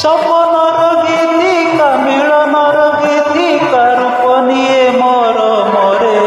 সপনর গীতিকা মিলনর গীতিকা রূপ নিয়ে মর মরে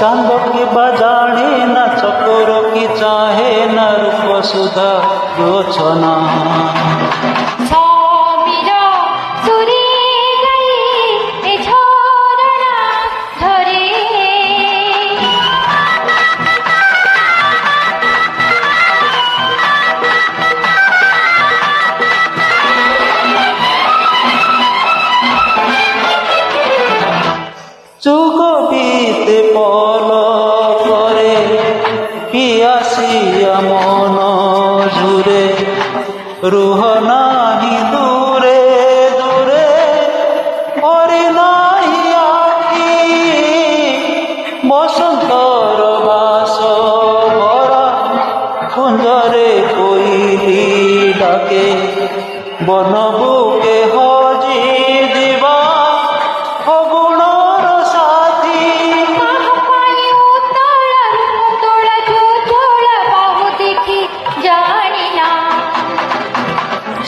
चांद की बजाने न चकोर की चाहे न रूप सुधा योचना যুগ বিতে পল করে পিয়াসিয়া মন ঝুরে রুহ নাহি দূরে দূরে ভরে নাহি আখি বসন্তর বাস ভরা কুঞ্জরে কোইলি ডাকে বন বুকে হজি দিবা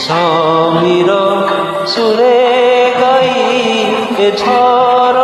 সমীর সুরে গাই ঝর